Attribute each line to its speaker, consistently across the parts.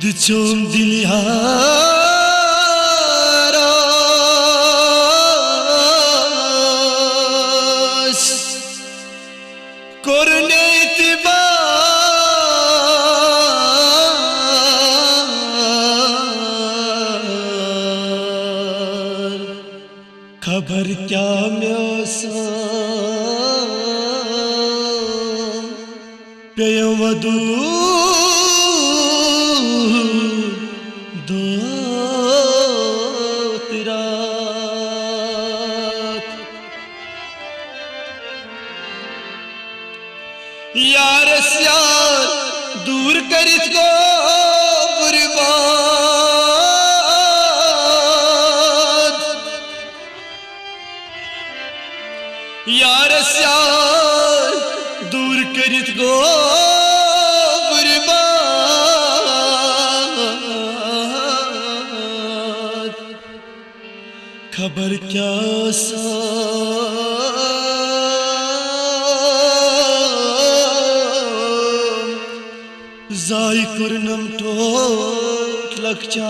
Speaker 1: Diçom dilyara korne itibar खबर क्या म्योसा पेयो वदू यार यार दूर करित गो बर्बाद यार यार दूर करित गो बर्बाद खबर क्या सा जाय कुर्नम टोट लखचार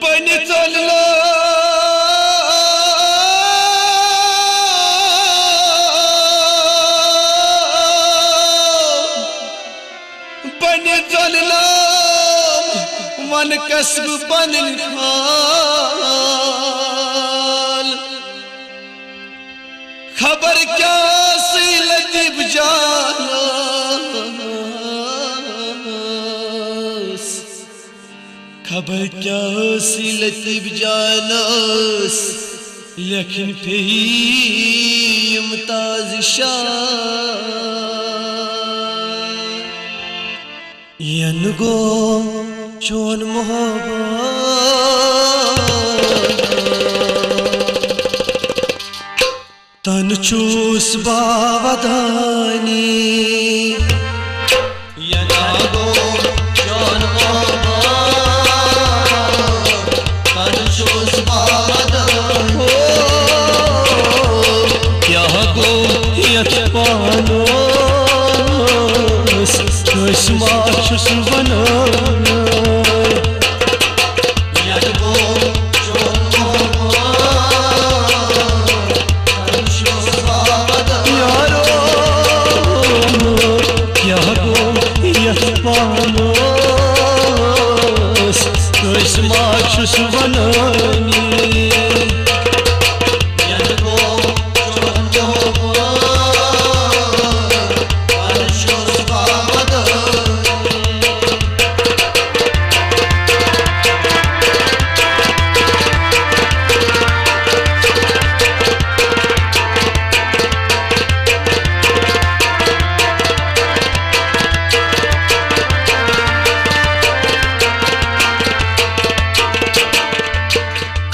Speaker 1: बनी चललो बनी चललो मन कसब बनल खबर क्या सी लतीफ जानस खबर क्या सी लतीफ जानस लेकिन पे मुमताज शाह यन गो चोन मोहब्बत तन चूस बावदानी
Speaker 2: यनागो चोन मोहब्बत तन चूस बावदानी
Speaker 1: क्या गो यत पानो कश्मा चुस बनो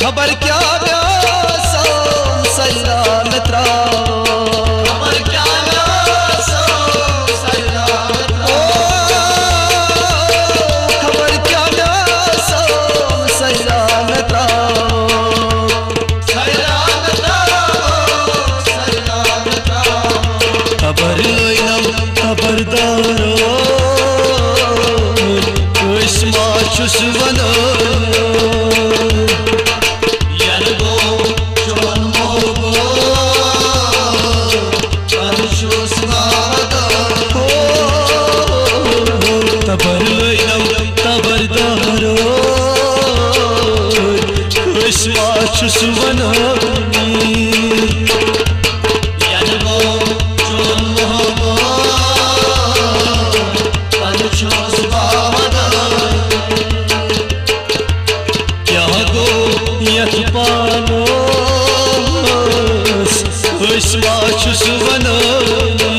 Speaker 2: खबर क्या व्यासो सल्ला मित्रा खबर क्या व्यासो सल्ला मित्रा खबर क्या व्यासो सल्ला मित्रा सल्ला मित्रा सल्ला मित्रा
Speaker 1: खबर लोइनम खबरदारो कश्मा चुस बनो चुस बनानी
Speaker 2: यनगो चोन मोहब्बत तन चूस बावदानी
Speaker 1: क्या गो यत पानो कश्मा चुस बनानी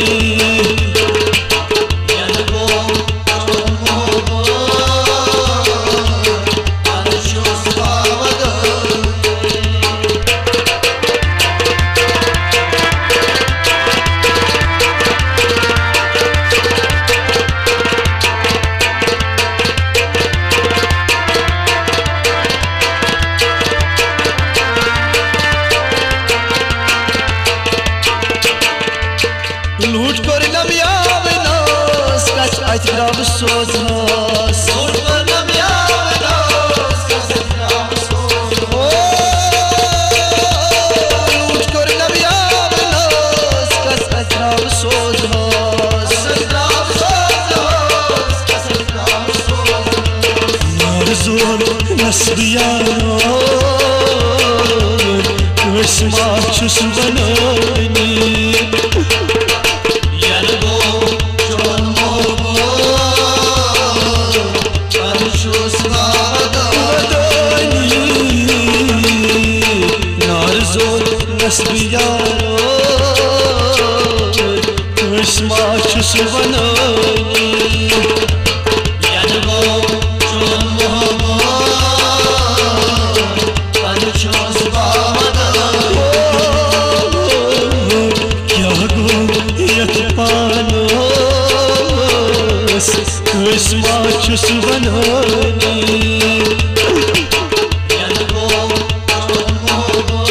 Speaker 1: Sajrao सोजनास
Speaker 2: Lord Panamyadas Kasrav Soz
Speaker 1: लूट कर नबियावनास का Sajrao सोजनास
Speaker 2: Kasrav Soz Kasrav Soz
Speaker 1: नारज़ोर नस्बियानो Kışma çüs banani
Speaker 2: Yargo John Mobo Panchus
Speaker 1: Badani Narzor nasbiyaro Kışma çüs banani
Speaker 2: Yargo John Mobo Panchus
Speaker 1: Kışma çüs banani
Speaker 2: Yargo John Mobo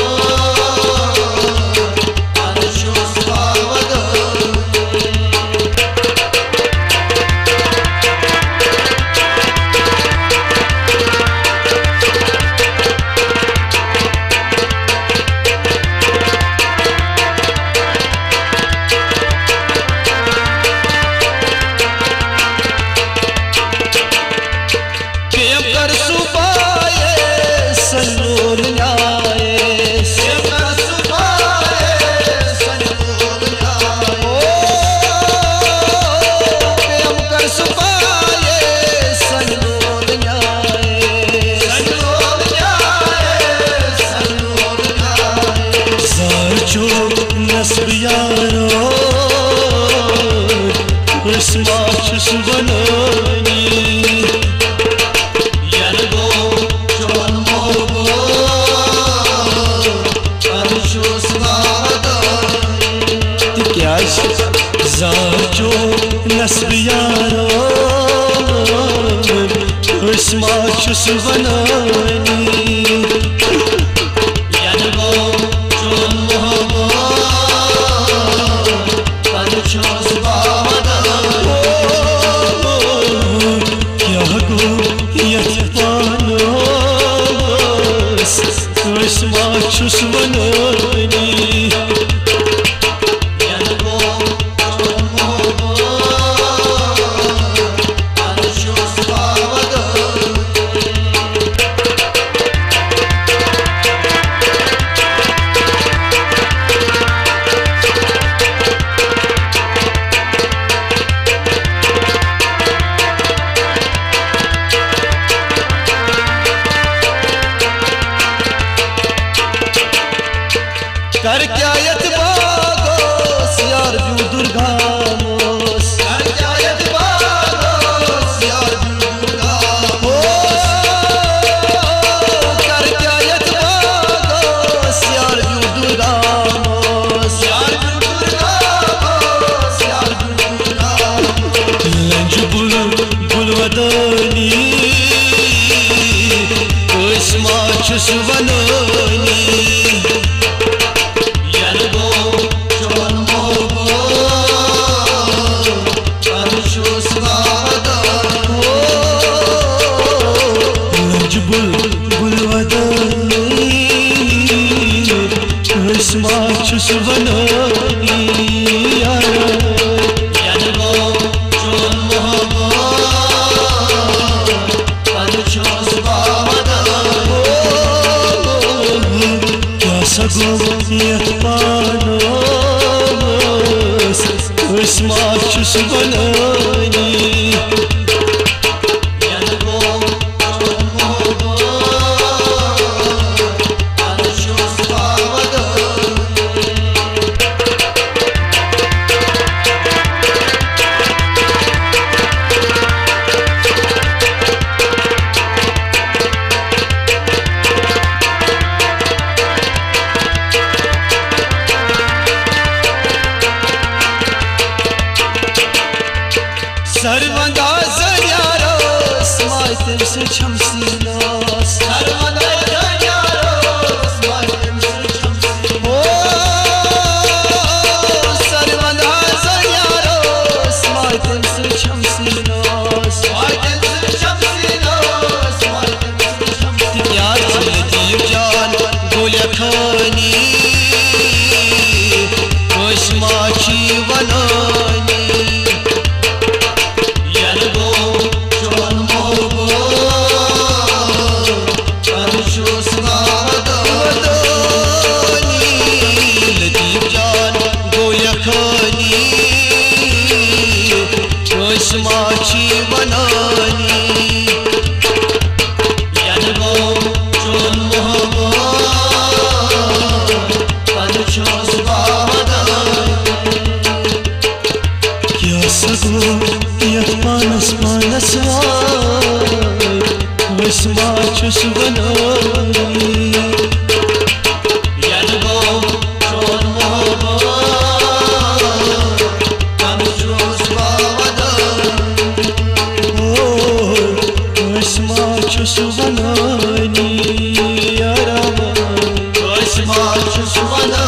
Speaker 2: Panchus
Speaker 1: Nasbiyaro Kışma çüs banani
Speaker 2: Yargo John Mobo Panchus
Speaker 1: Tikyaş Zarco Nasbiyaro Kışma çüs banani
Speaker 2: Yargo John Mobo Panchus
Speaker 1: Kışma çüs banani
Speaker 2: Yargo John Mobo Panchus
Speaker 1: कर क्या यतबागोस यार जू दुर्गामोस
Speaker 2: Kar Jayat Bagos Yar Durgamos
Speaker 1: कर क्या यतबागोस यार जू दुर्गामोस
Speaker 2: Yar Durgamos Yar Durgamos
Speaker 1: लंज बुलवदानी कस्मा चुस बनानी
Speaker 2: Yargo John Mobo Panchus
Speaker 1: लंज बुलवदानी कस्मा चुस बनानी
Speaker 2: Yargo John Mobo Panchus
Speaker 1: क्या सगो यतपानोस कस्मा चुस बनानी
Speaker 2: Yargo John Mobo Panchus
Speaker 1: उस माँ चुस बनानी
Speaker 2: Yadbo John Mobo Tanjus Bavada
Speaker 1: उस माँ चुस बनानी यारा
Speaker 2: Osma Chuswana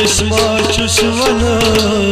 Speaker 1: उस माँ चुस बनानी